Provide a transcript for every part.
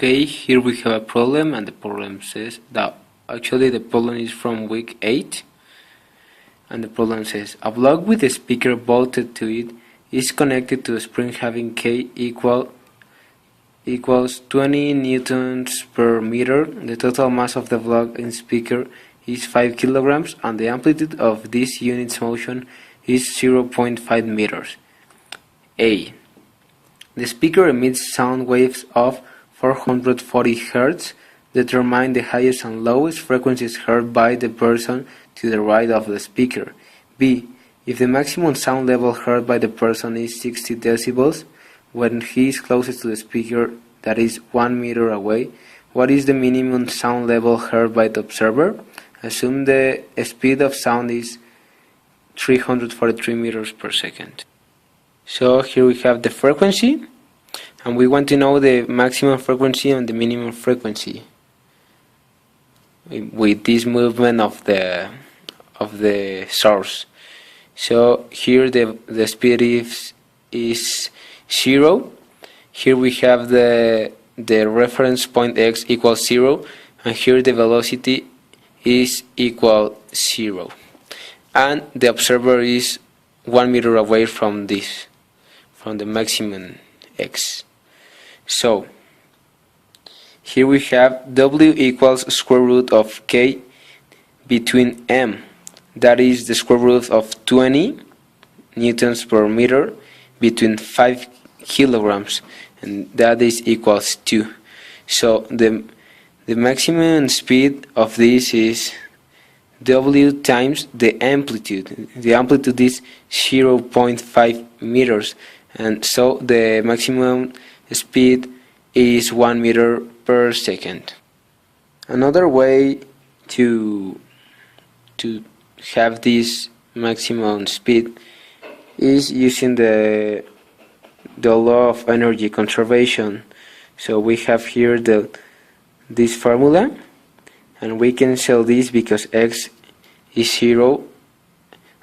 Okay, here we have a problem, and the problem says that actually the problem is from week 8, and the problem says a block with a speaker bolted to it is connected to a spring having K equals 20 newtons per meter. The total mass of the block and speaker is 5 kilograms, and the amplitude of this unit's motion is 0.5 meters. A. The speaker emits sound waves of 440 Hz. Determine the highest and lowest frequencies heard by the person to the right of the speaker. B. If the maximum sound level heard by the person is 60 decibels, when he is closest to the speaker, that is 1 meter away, what is the minimum sound level heard by the observer? Assume the speed of sound is 343 meters per second. So here we have the frequency, and we want to know the maximum frequency and the minimum frequency with this movement of the source. So here the speed is 0. Here we have the reference point x equals 0, and here the velocity is equal 0, and the observer is 1 meter away from this, from the maximum x. So here we have w equals square root of k between m, that is the square root of 20 newtons per meter, between 5 kilograms, and that is equals 2. So the maximum speed of this is w times the amplitude. The amplitude is 0.5 meters, and so the maximum speed is 1 meter per second. Another way to have this maximum speed is using the law of energy conservation. So we have here this formula, and we can sell this because x is 0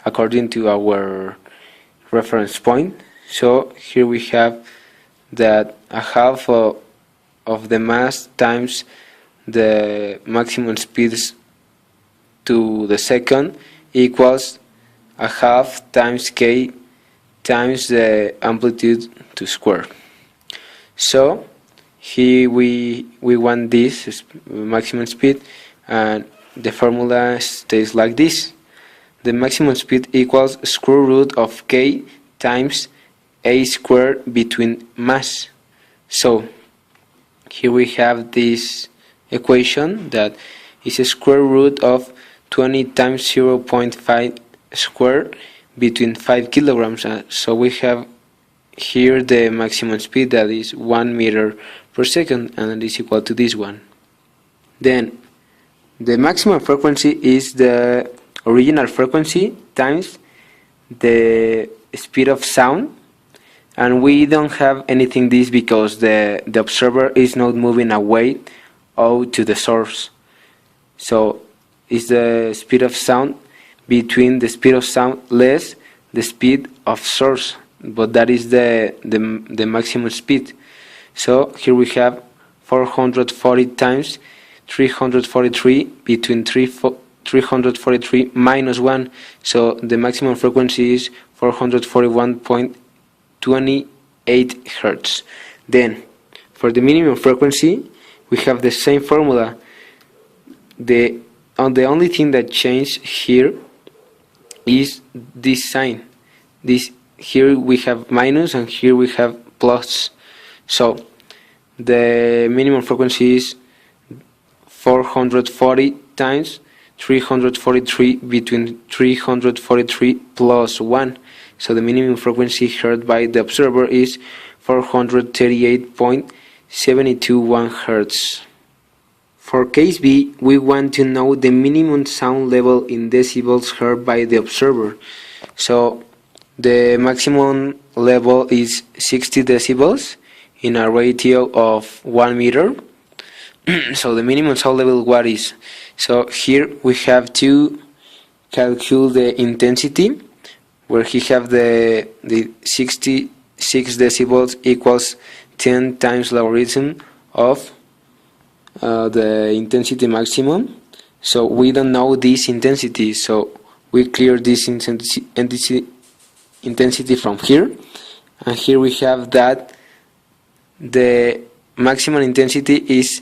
according to our reference point. So here we have that a half of the mass times the maximum speed to the second equals a half times k times the amplitude to square. So here we want this maximum speed, and the formula stays like this. The maximum speed equals square root of k times a squared between mass. So here we have this equation that is a square root of 20 times 0.5 squared between 5 kilograms. So we have here the maximum speed, that is 1 meter per second, and it is equal to this one. Then the maximum frequency is the original frequency times the speed of sound, and we don't have anything this because the observer is not moving away out to the source. So it's the speed of sound between the speed of sound less the speed of source, but that is the maximum speed. So here we have 440 times 343 between 343 minus 1, so the maximum frequency is 441.28 Hertz. Then for the minimum frequency we have the same formula. The only thing that changed here is this sign. Here we have minus and here we have plus. So the minimum frequency is 440 times 343 between 343 plus 1. So the minimum frequency heard by the observer is 438.721 Hertz. For case B, we want to know the minimum sound level in decibels heard by the observer. So the maximum level is 60 decibels in a ratio of 1 meter. So the minimum sound level, what is? So here we have to calculate the intensity, where he have the 66 decibels equals 10 times logarithm of the intensity maximum. So we don't know this intensity, so we clear this intensity from here, and here we have that the maximum intensity is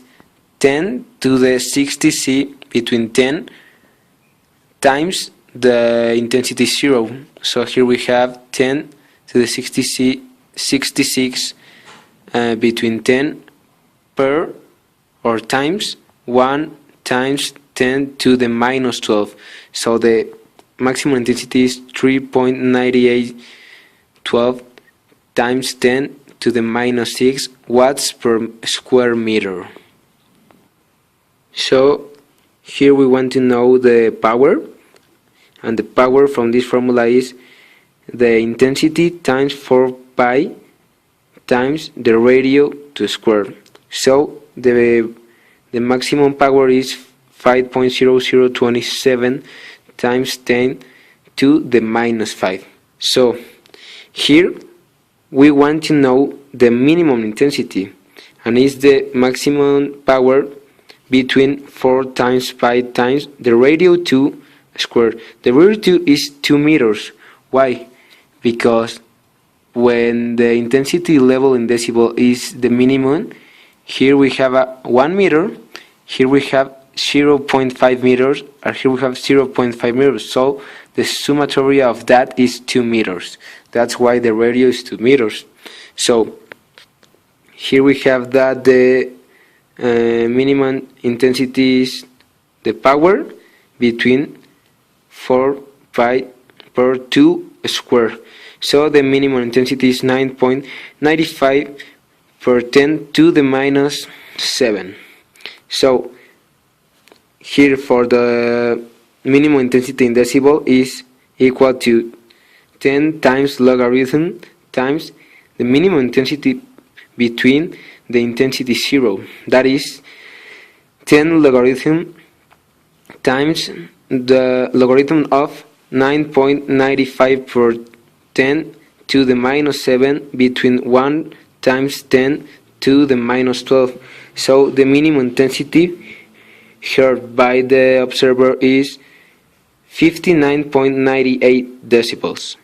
10 to the 60 C between 10 times the intensity 0. So here we have 10 to the 60 C 66 between 10 per or times 1 times 10 to the minus 12. So the maximum intensity is 3.9812 times 10 to the minus 6 watts per square meter. So here we want to know the power, and the power from this formula is the intensity times 4 pi times the radio to square. So the maximum power is 5.0027 times 10 to the minus 5. So here we want to know the minimum intensity, and is the maximum power between 4 times pi times the radio 2 square. The radio 2 is 2 meters. Why? Because when the intensity level in decibel is the minimum, here we have a 1 meter, here we have 0.5 meters, and here we have 0.5 meters. So the summatory of that is 2 meters. That's why the radio is 2 meters. So here we have that the minimum intensity is the power between 4 pi per 2 square. So the minimum intensity is 9.95 per 10 to the minus 7. So here for the minimum intensity in decibel is equal to 10 times logarithm times the minimum intensity between the intensity 0. That is 10 logarithm times the logarithm of 9.95 per 10 to the minus 7 between 1 times 10 to the minus 12. So the minimum intensity heard by the observer is 59.98 decibels.